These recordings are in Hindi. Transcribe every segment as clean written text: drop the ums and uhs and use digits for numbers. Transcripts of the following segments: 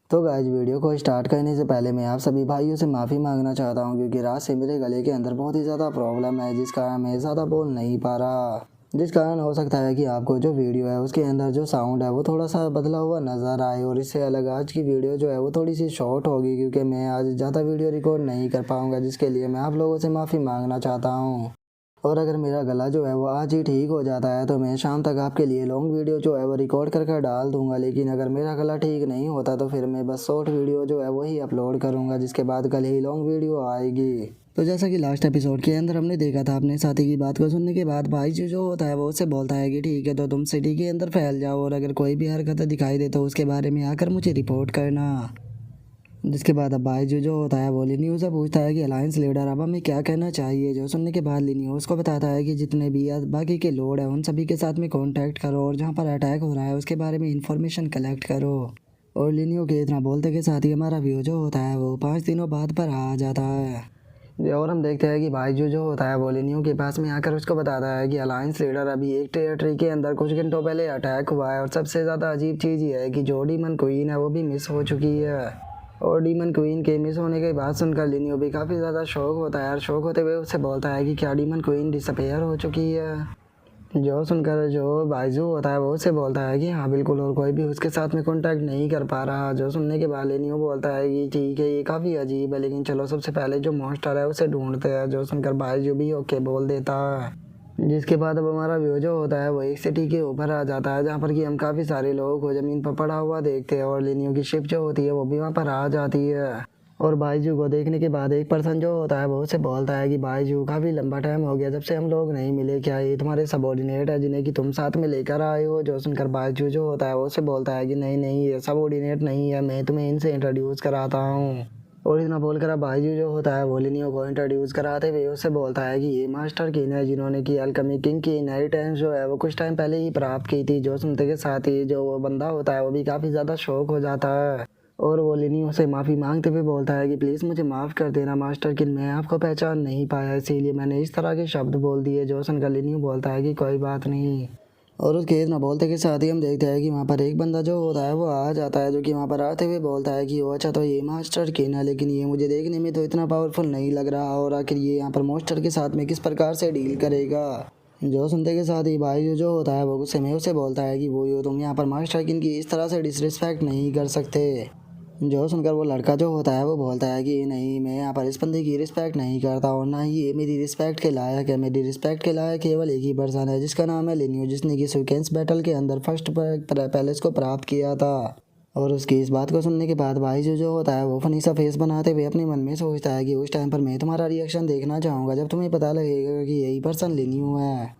तो गाइस वीडियो को स्टार्ट करने से पहले मैं आप सभी भाइयों से माफ़ी मांगना चाहता हूं क्योंकि रात से मेरे गले के अंदर बहुत ही ज़्यादा प्रॉब्लम है जिस कारण मैं ज़्यादा बोल नहीं पा रहा। जिस कारण हो सकता है कि आपको जो वीडियो है उसके अंदर जो साउंड है वो थोड़ा सा बदला हुआ नज़र आए और इससे अलग आज की वीडियो जो है वो थोड़ी सी शॉर्ट होगी क्योंकि मैं आज ज़्यादा वीडियो रिकॉर्ड नहीं कर पाऊँगा, जिसके लिए मैं आप लोगों से माफ़ी मांगना चाहता हूँ। और अगर मेरा गला जो है वो आज ही ठीक हो जाता है तो मैं शाम तक आपके लिए लॉन्ग वीडियो जो है वो रिकॉर्ड कर डाल दूंगा, लेकिन अगर मेरा गला ठीक नहीं होता तो फिर मैं बस शॉर्ट वीडियो जो है वही अपलोड करूंगा, जिसके बाद कल ही लॉन्ग वीडियो आएगी। तो जैसा कि लास्ट एपिसोड के अंदर हमने देखा था, अपने साथी की बात को सुनने के बाद भाई जो होता है वो उससे बोलता है कि ठीक है तो तुम सिटी के अंदर फैल जाओ और अगर कोई भी हरकत दिखाई दे तो उसके बारे में आकर मुझे रिपोर्ट करना। जिसके बाद अब बायजू जो होता है वो लिनियो से पूछता है कि अलायंस लीडर अब हमें क्या कहना चाहिए। जो सुनने के बाद लिनियो उसको बताता है कि जितने भी बाकी के लोड है उन सभी के साथ में कांटेक्ट करो और जहाँ पर अटैक हो रहा है उसके बारे में इंफॉर्मेशन कलेक्ट करो। और लिनियो के इतना बोलते के साथ ही हमारा व्यू जो होता है वो 5 दिनों बाद पर आ जाता है। और हम देखते हैं कि बायजू जो होता है वो लिनियो के पास में आकर उसको बताता है कि अलायंस लीडर अभी एक टेरिटरी के अंदर कुछ घंटों पहले अटैक हुआ है और सबसे ज़्यादा अजीब चीज़ ये है कि जो डीमन क्वीन है वो भी मिस हो चुकी है। और डीमन क्वीन के मिस होने के बाद सुनकर लिनियो भी काफ़ी ज़्यादा शौक होता है और शौक होते हुए उससे बोलता है कि क्या डीमन क्वीन डिसअपेयर हो चुकी है। जो सुनकर जो बायजू होता है वो उससे बोलता है कि हाँ बिल्कुल, और कोई भी उसके साथ में कांटेक्ट नहीं कर पा रहा। जो सुनने के बाद लिनियो बोलता है कि ठीक है ये काफ़ी अजीब है, लेकिन चलो सबसे पहले जो मॉन्स्टर है उसे ढूंढते हैं। जो सुनकर बायजू भी ओके बोल देता है। जिसके बाद अब हमारा व्यू जो होता है वो एक सिटी के ऊपर आ जाता है जहाँ पर कि हम काफ़ी सारे लोगों को ज़मीन पर पड़ा हुआ देखते हैं और लिनियो की शिप जो होती है वो भी वहाँ पर आ जाती है। और बायजू को देखने के बाद एक पर्सन जो होता है वो उससे बोलता है कि बायजू काफ़ी लंबा टाइम हो गया जब से हम लोग नहीं मिले, क्या ये तुम्हारे सबॉर्डिनेट है जिन्हें कि तुम साथ में लेकर आए हो। जो सुनकर बायजू जो होता है वो उससे बोलता है कि नहीं नहीं ये सबॉर्डिनेट नहीं है, मैं तुम्हें इनसे इंट्रोड्यूस कराता हूँ। और इतना बोलकर अब बायजू जो होता है वो लिनियो को इंट्रोड्यूस कराते हुए उससे बोलता है कि ये मास्टर किन है जिन्होंने कि अल्केमी किंग की इनहेरिटेंस जो है वो कुछ टाइम पहले ही प्राप्त की थी। जो सुनते के साथ ही जो वो बंदा होता है वो भी काफ़ी ज़्यादा शौक हो जाता है और वो लिनियो से माफ़ी मांगते हुए बोलता है कि प्लीज़ मुझे माफ़ कर देना मास्टर किन, मैं आपको पहचान नहीं पाया इसीलिए मैंने इस तरह के शब्द बोल दिए। जो सुनकर लिनियो बोलता है कि कोई बात नहीं। और उसके इतना बोलते के साथ ही हम देखते हैं कि वहाँ पर एक बंदा जो होता है वो आ जाता है, जो कि वहाँ पर आते हुए बोलता है कि वो अच्छा तो ये मास्टर किन है, लेकिन ये मुझे देखने में तो इतना पावरफुल नहीं लग रहा और आखिर ये यहाँ पर मास्टर के साथ में किस प्रकार से डील करेगा। जो सुनते के साथ ही भाई जो होता है वो गुस्से में उसे बोलता है कि वो यो तुम यहाँ पर मास्टर किन की इस तरह से डिसरिस्पेक्ट नहीं कर सकते। जो सुनकर वो लड़का जो होता है वो बोलता है कि नहीं, मैं यहाँ पर इस बंदे की रिस्पेक्ट नहीं करता और ना ही ये मेरी रिस्पेक्ट के लायक है। मेरी रिस्पेक्ट के लायक केवल एक ही पर्सन है जिसका नाम है लिनियो, जिसने कि सीक्वेंस बैटल के अंदर फर्स्ट पैलेस को प्राप्त किया था। और उसकी इस बात को सुनने के बाद भाई जो होता है वो फनी सा फेस बनाते हुए अपने मन में सोचता है कि उस टाइम पर मैं तुम्हारा रिएक्शन देखना चाहूँगा जब तुम्हें पता लगेगा कि यही पर्सन लिनियो है।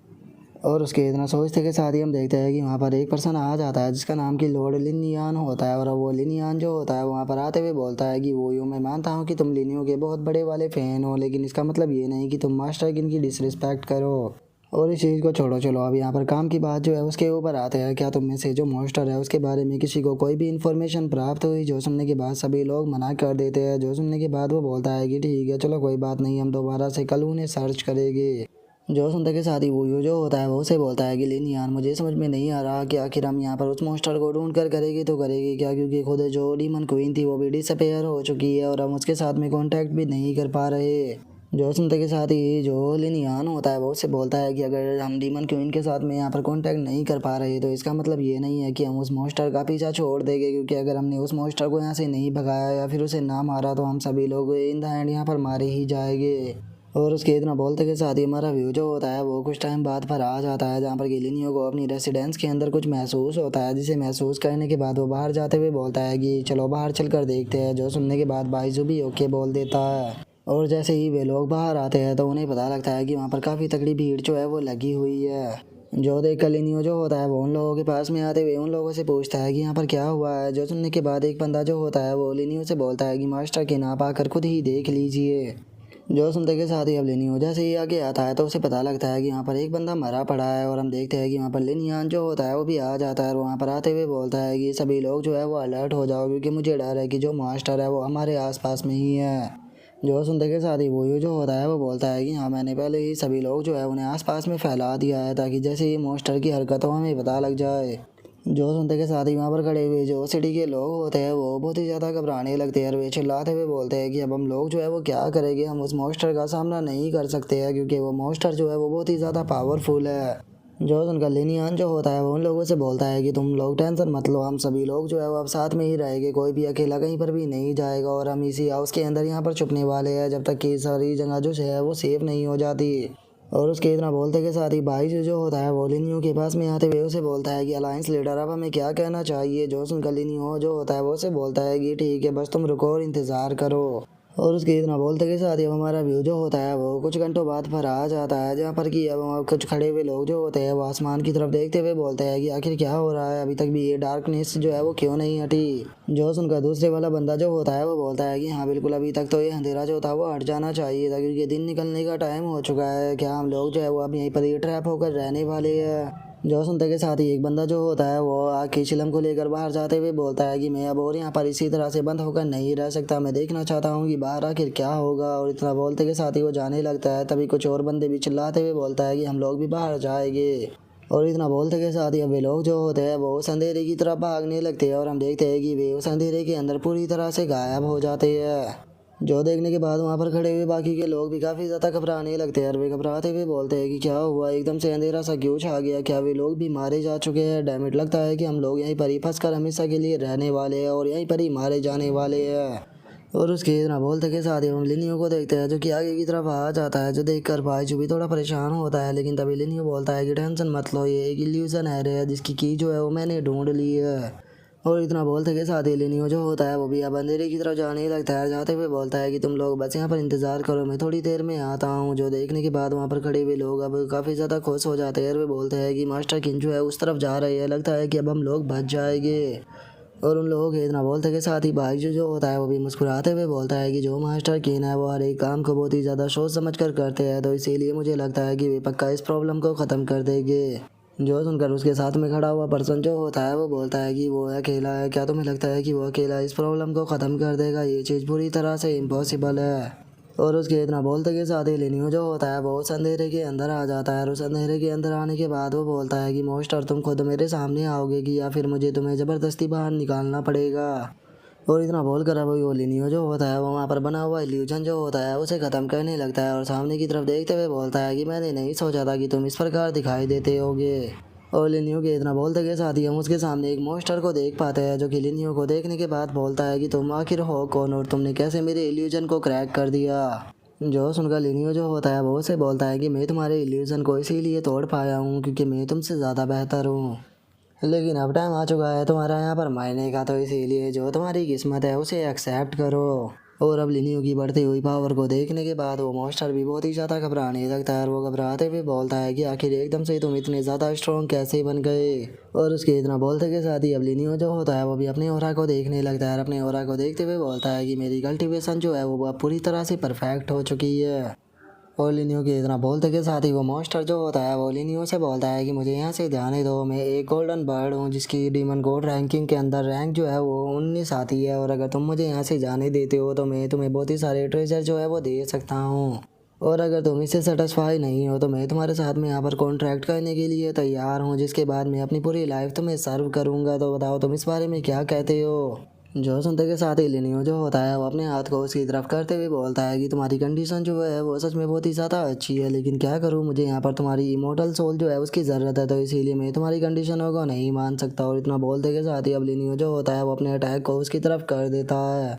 और उसके इतना सोचते के साथ ही हम देखते हैं कि वहाँ पर एक पर्सन आ जाता है जिसका नाम कि लॉर्ड लिनियान होता है। और वो लिनियान जो होता है वहाँ पर आते हुए बोलता है कि वो यूँ मैं मानता हूँ कि तुम लिनियो के बहुत बड़े वाले फ़ैन हो, लेकिन इसका मतलब ये नहीं कि तुम मास्टर किन की डिसरिस्पेक्ट करो। और इस चीज़ को छोड़ो, चलो अब यहाँ पर काम की बात जो है उसके ऊपर आते हैं। क्या तुम में से जो मॉन्स्टर है उसके बारे में किसी को कोई भी इन्फॉर्मेशन प्राप्त हुई? जो सुनने के बाद सभी लोग मना कर देते हैं। जो सुनने के बाद वो बोलता है कि ठीक है चलो कोई बात नहीं, हम दोबारा से कल उन्हें सर्च करेंगे। जो सुनते के साथ ही वो जो होता है वो उसे बोलता है कि लिनियान मुझे समझ में नहीं आ रहा कि आखिर हम यहाँ पर उस मॉन्स्टर को ढूंढ कर करेगी तो करेगी क्या, क्योंकि खुद जो डीमन क्वीन थी वो भी डिसअपेयर हो चुकी है और हम उसके साथ में कांटेक्ट भी नहीं कर पा रहे। जो सुनते के साथ ही जो लिनियान होता है वो उससे बोलता है कि अगर हम डीमन क्वीन के साथ में यहाँ पर कांटेक्ट नहीं कर पा रहे तो इसका मतलब ये नहीं है कि हम उस मॉन्स्टर का पीछा छोड़ देंगे, क्योंकि अगर हमने उस मॉन्स्टर को यहाँ से नहीं भगाया या फिर उसे ना मारा तो हम सभी लोग इन द एंड यहाँ पर मारे ही जाएंगे। और उसके इतना बोलते के साथ ही हमारा व्यू जो होता है वो कुछ टाइम बाद पर आ जाता है जहाँ पर लिनियो को अपनी रेसिडेंस के अंदर कुछ महसूस होता है, जिसे महसूस करने के बाद वो बाहर जाते हुए बोलता है कि चलो बाहर चल कर देखते हैं। जो सुनने के बाद बाइजू भी ओके बोल देता है। और जैसे ही वे लोग बाहर आते हैं तो उन्हें पता लगता है कि वहाँ पर काफ़ी तगड़ी भीड़ जो है वो लगी हुई है। जो देख कर लिनियो जो होता है वो उन लोगों के पास में आते हुए उन लोगों से पूछता है कि यहाँ पर क्या हुआ है। जो सुनने के बाद एक बंदा जो होता है वो लिनियो से बोलता है कि मास्टर के नाप आकर खुद ही देख लीजिए। जो सुनते के साथ ही अब लिनियो जैसे ही आगे आता है तो उसे पता लगता है कि यहाँ पर एक बंदा मरा पड़ा है। और हम देखते हैं कि वहाँ पर लिनियान जो होता है वो भी आ जाता है और वहाँ पर आते हुए बोलता है कि सभी लोग जो है वो अलर्ट हो जाओ, क्योंकि मुझे डर है कि जो मास्टर है वो हमारे आसपास में ही है। जो सुनते के साथ ही वो जो होता है वो बोलता है कि हाँ मैंने पहले ही सभी लोग जो है उन्हें आसपास में फैला दिया है ताकि जैसे ही मास्टर की हरकतों हमें पता लग जाए। जो सुनते के साथ ही वहाँ पर खड़े हुए जो सिटी के लोग होते हैं वो बहुत ही ज़्यादा घबराने लगते हैं और वे चिल्लाते हुए बोलते हैं कि अब हम लोग जो है वो क्या करेंगे, हम उस मॉन्स्टर का सामना नहीं कर सकते हैं क्योंकि वो मॉन्स्टर जो है वो बहुत ही ज़्यादा पावरफुल है। जो उनका लिनियन जो होता है वो उन लोगों से बोलता है कि तुम लोग टेंशन मत लो, हम सभी लोग जो है वो अब साथ में ही रहेंगे, कोई भी अकेला कहीं पर भी नहीं जाएगा और हम इसी हाउस के अंदर यहाँ पर छुपने वाले हैं जब तक कि सारी जगह जो है वो सेफ नहीं हो जाती। और उसके इतना बोलते के साथ ही भाई जो होता है वो लिनियो के पास में आते हुए उसे बोलता है कि अलायंस लीडर अब हमें क्या कहना चाहिए। जो सुनकर लिनियो जो होता है वो उसे बोलता है कि ठीक है, बस तुम रुको और इंतज़ार करो। और उसके इतना बोलते के साथ ही अब हमारा व्यू जो होता है वो कुछ घंटों बाद पर आ जाता है जहाँ पर कि अब वहाँ कुछ खड़े हुए लोग जो होते हैं वो आसमान की तरफ देखते हुए बोलते हैं कि आखिर क्या हो रहा है, अभी तक भी ये डार्कनेस जो है वो क्यों नहीं हटी। जो उनका दूसरे वाला बंदा जो होता है वो बोलता है कि हाँ बिल्कुल, अभी तक तो ये अंधेरा जो था वो हट जाना चाहिए था क्योंकि दिन निकलने का टाइम हो चुका है। क्या हम लोग जो है वो अब यहीं पर ही ट्रैप होकर रहने वाले हैं। जो सुनते के साथ ही एक बंदा जो होता है वो आग की चिलम को लेकर बाहर जाते हुए बोलता है कि मैं अब और यहाँ पर इसी तरह से बंद होकर नहीं रह सकता, मैं देखना चाहता हूँ कि बाहर आखिर क्या होगा। और इतना बोलते के साथ ही वो जाने लगता है। तभी कुछ और बंदे भी चिल्लाते हुए बोलता है कि हम लोग भी बाहर जाएंगे। और इतना बोलते के साथ ही अब वे लोग जो होते हैं वो उस अंधेरे की तरफ भागने लगते हैं और हम देखते हैं कि वे उस अंधेरे के अंदर पूरी तरह से गायब हो जाते हैं। जो देखने के बाद वहाँ पर खड़े हुए बाकी के लोग भी काफ़ी ज़्यादा घबराने लगते हैं और वे घबराते हुए बोलते हैं कि क्या हुआ, एकदम से अंधेरा सा क्यों छा गया, क्या वे लोग भी मारे जा चुके हैं। डैमेट लगता है कि हम लोग यहीं पर ही फंस कर हमेशा के लिए रहने वाले हैं और यहीं पर ही मारे जाने वाले हैं। और उसके इतना बोलते के साथ ही हम लिनियो को देखते हैं जो कि आगे की तरफ आ जाता है। जो देखकर भाई जो भी थोड़ा परेशान होता है, लेकिन तभी लिनियो बोलता है कि टेंशन मत लो, ये एक इल्यूजन है जिसकी की जो है वो मैंने ढूंढ ली है। और इतना बोलते के साथ ही लिनियो जो होता है वो भी अब अंधेरे की तरफ जाने लगता है। जाते हुए बोलता है कि तुम लोग बस यहाँ पर इंतजार करो, मैं थोड़ी देर में आता हूँ। जो देखने के बाद वहाँ पर खड़े हुए लोग अब काफ़ी ज़्यादा खुश हो जाते हैं और वे बोलते हैं कि मास्टर किन जो है उस तरफ जा रहे हैं, लगता है कि अब हम लोग बच जाएंगे। और उन लोगों के इतना बोलते के साथ ही भाई जो होता है वो भी मुस्कुराते हुए बोलता है कि जो मास्टर कीन है वो हर एक काम को बहुत ही ज़्यादा सोच समझ कर करते हैं, तो इसीलिए मुझे लगता है कि वे पक्का इस प्रॉब्लम को ख़त्म कर देंगे। जो सुनकर उसके साथ में खड़ा हुआ पर्सन जो होता है वो बोलता है कि वो अकेला है, क्या तुम्हें लगता है कि वो अकेला इस प्रॉब्लम को ख़त्म कर देगा, ये चीज़ पूरी तरह से इम्पॉसिबल है। और उसके इतना बोलते के साथ ही लिनियो जो होता है वो उस अंधेरे के अंदर आ जाता है और उस अंधेरे के अंदर आने के बाद वो बोलता है कि मोस्टर तुम खुद मेरे सामने आओगे कि या फिर मुझे तुम्हें ज़बरदस्ती बाहर निकालना पड़ेगा। और इतना बोलकर अब वो लिनियो जो होता है वो वहाँ पर बना हुआ इल्यूजन जो होता है उसे ख़त्म करने लगता है और सामने की तरफ देखते हुए बोलता है कि मैंने नहीं सोचा था कि तुम इस प्रकार दिखाई देते होगे। और लिनियो के इतना बोलते के साथ ही हम उसके सामने एक मॉन्स्टर को देख पाते हैं जो कि लिनियो को देखने के बाद बोलता है कि तुम आखिर हो कौन और तुमने कैसे मेरे इल्यूजन को क्रैक कर दिया। जो सुनकर लिनियो जो होता है वो उसे बोलता है कि मैं तुम्हारे इल्यूजन को इसीलिए तोड़ पाया हूँ क्योंकि मैं तुमसे ज़्यादा बेहतर हूँ, लेकिन अब टाइम आ चुका है तुम्हारा यहाँ पर मायने का, तो इसीलिए जो तुम्हारी किस्मत है उसे एक्सेप्ट करो। और अब लिनियो की बढ़ती हुई पावर को देखने के बाद वो मॉन्स्टर भी बहुत ही ज़्यादा घबराने लगता है और वो घबराते हुए बोलता है कि आखिर एकदम से तुम इतने ज़्यादा स्ट्रॉन्ग कैसे बन गए। और उसके इतना बोलते के साथ ही अब लिनियो जो होता है वो भी अपने ऑरा को देखने लगता है और अपने ऑरा को देखते हुए बोलता है कि मेरी कल्टिवेशन जो है वो अब पूरी तरह से परफेक्ट हो चुकी है। और लिनियो के इतना बोलते के साथ ही वो मॉन्स्टर जो होता है वो लिनियो से बोलता है कि मुझे यहाँ से जाने दो, मैं एक गोल्डन बर्ड हूँ जिसकी डीमन गोड रैंकिंग के अंदर रैंक जो है वो 19 आती है, और अगर तुम मुझे यहाँ से जाने देते हो तो मैं तुम्हें बहुत ही सारे ट्रेजर जो है वो दे सकता हूँ, और अगर तुम इससे सेटिस्फाई नहीं हो तो मैं तुम्हारे साथ में यहाँ पर कॉन्ट्रैक्ट करने के लिए तैयार हूँ, जिसके बाद मैं अपनी पूरी लाइफ तुम्हें सर्व करूँगा। तो बताओ तुम इस बारे में क्या कहते हो। जो सुनते के साथ ही लिनियो जो होता है वो अपने हाथ को उसकी तरफ करते हुए बोलता है कि तुम्हारी कंडीशन जो है वो सच में बहुत ही ज़्यादा अच्छी है, लेकिन क्या करूँ, मुझे यहाँ पर तुम्हारी इमोर्टल सोल जो है उसकी ज़रूरत है, तो इसीलिए मैं तुम्हारी कंडीशनों को नहीं मान सकता। और इतना बोलते के साथ ही अब लिनियो जो होता है वो अपने अटैक को उसकी तरफ कर देता है,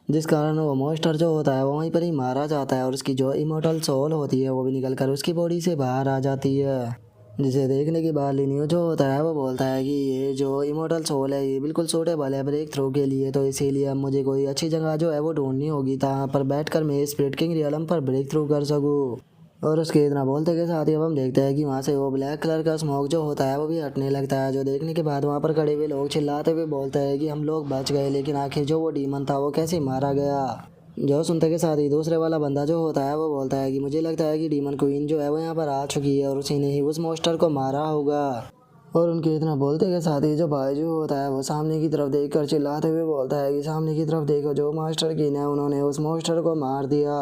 जिस कारण वो मॉन्स्टर जो होता है वो वहीं पर ही मारा जाता है और उसकी जो इमोर्टल सोल होती है वो भी निकल कर उसकी बॉडी से बाहर आ जाती है। जिसे देखने के बाद लिनियो जो होता है वो बोलता है कि ये जो इमोर्टल सोल है ये बिल्कुल सूटेबल है ब्रेक थ्रू के लिए, तो इसीलिए अब मुझे कोई अच्छी जगह जो है वो ढूंढनी होगी जहाँ पर बैठकर मैं स्पिरिट किंग रियलम पर ब्रेक थ्रू कर सकूँ। और उसके इतना बोलते के साथ ही अब हम देखते हैं कि वहाँ से वो ब्लैक कलर का स्मोक जो होता है वो भी हटने लगता है। जो देखने के बाद वहाँ पर खड़े हुए लोग चिल्लाते हुए बोलते हैं कि हम लोग बच गए, लेकिन आखिर जो वो डीमन था वो कैसे मारा गया। जो सुनते के साथ ही दूसरे वाला बंदा जो होता है वो बोलता है कि मुझे लगता है कि डीमन क्वीन जो है वो यहाँ पर आ चुकी है और उसी ने ही उस मॉन्स्टर को मारा होगा। और उनके इतना बोलते के साथ ही जो भाई जो होता है वो सामने की तरफ देख कर चिल्लाते हुए बोलता है कि सामने की तरफ देखो, जो मास्टर कीन है उन्होंने उस मॉन्स्टर को मार दिया।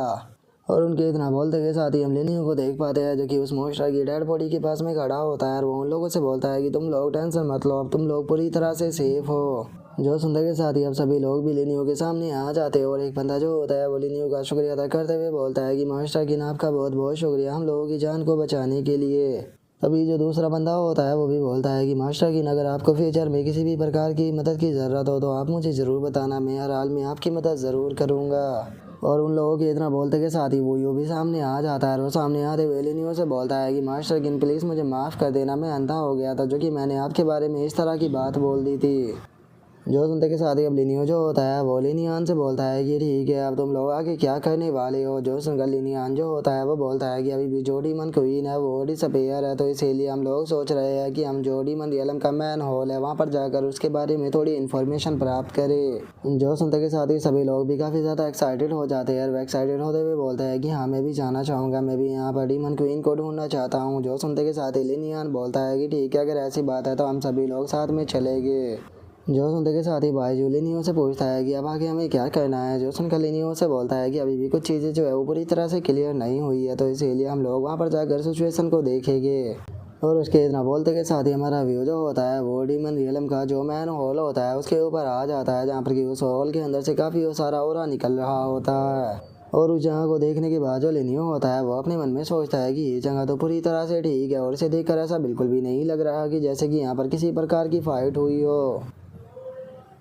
और उनके इतना बोलते के साथ ही हम लिनियो को देख पाते हैं जो कि उस मॉन्स्टर की डेड बॉडी के पास में खड़ा होता है और वो उन लोगों से बोलता है कि तुम लोग टेंशन मत लो, अब तुम लोग पूरी तरह से सेफ हो। जो सुनते के साथ ही अब सभी लोग भी लिनियो के सामने आ जाते हैं और एक बंदा जो होता है वो लिनियो का शुक्रिया अदा करते हुए बोलता है कि मॉन्स्टर किंग आपका बहुत बहुत शुक्रिया हम लोगों की जान को बचाने के लिए। तभी जो दूसरा बंदा होता है वो भी बोलता है कि मास्टर किंग अगर आपको फ्यूचर में किसी भी प्रकार की मदद की ज़रूरत हो तो आप मुझे ज़रूर बताना, मैं हर हाल में आपकी मदद ज़रूर करूँगा। और उन लोगों के इतना बोलते के साथ ही वो यो भी सामने आ जाता है और वो सामने आते हुए लिनियो से बोलता है कि मास्टर किंग प्लीज़ मुझे माफ़ कर देना, मैं अंधा हो गया था जो कि मैंने आपके बारे में इस तरह की बात बोल दी थी। जो सुनते के साथ ही अब लिनियो जो होता है वो लिनियान से बोलता है कि ठीक है अब तुम लोग आगे क्या करने वाले हो। जो सुनकर लिनियान जो होता है वो बोलता है कि अभी भी जोडीमन क्वीन है वो डिसअपीयर है, तो इसीलिए हम लोग सोच रहे हैं कि हम जोडीमन रियलम का मैन हॉल है वहाँ पर जाकर उसके बारे में थोड़ी इन्फॉर्मेशन प्राप्त करें। जो सुनते के साथ ही सभी लोग भी काफ़ी ज़्यादा एक्साइटेड हो जाते हैं और वो एक्साइटेड होते हुए बोलते हैं कि हाँ मैं भी जाना चाहूँगा, मैं भी यहाँ पर डीमन क्वीन को ढूंढना चाहता हूँ। जो सुनते के साथ ही लिनियान बोलता है कि ठीक है अगर ऐसी बात है तो हम सभी लोग साथ में चलेंगे। जो सुनते के साथ ही बायजू लिनियो से पूछता है कि अब आगे हमें क्या करना है। जो सुनकर लिनियो से बोलता है कि अभी भी कुछ चीज़ें जो है वो पूरी तरह से क्लियर नहीं हुई है, तो इसीलिए हम लोग वहाँ पर जाकर सिचुएशन को देखेंगे। और उसके इतना बोलते के साथ ही हमारा व्यू जो होता है वो डीमन रियलम का जो मैन हॉल होता है उसके ऊपर आ जाता है, जहाँ पर कि उस हॉल के अंदर से काफ़ी सारा ऑरा निकल रहा होता है। और उस जगह को देखने के बाद जो लिनियो होता है वो अपने मन में सोचता है कि ये जगह तो पूरी तरह से ठीक है और इसे देखकर ऐसा बिल्कुल भी नहीं लग रहा कि जैसे कि यहाँ पर किसी प्रकार की फाइट हुई हो।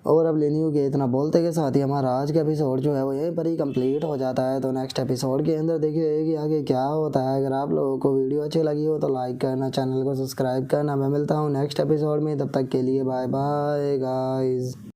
और अब लिनियो के इतना बोलते के साथ ही हमारा आज का एपिसोड जो है वो यहीं पर ही कंप्लीट हो जाता है। तो नेक्स्ट एपिसोड के अंदर देखिए कि आगे क्या होता है। अगर आप लोगों को वीडियो अच्छी लगी हो तो लाइक करना, चैनल को सब्सक्राइब करना। मैं मिलता हूँ नेक्स्ट एपिसोड में, तब तक के लिए बाय बाय गाइस।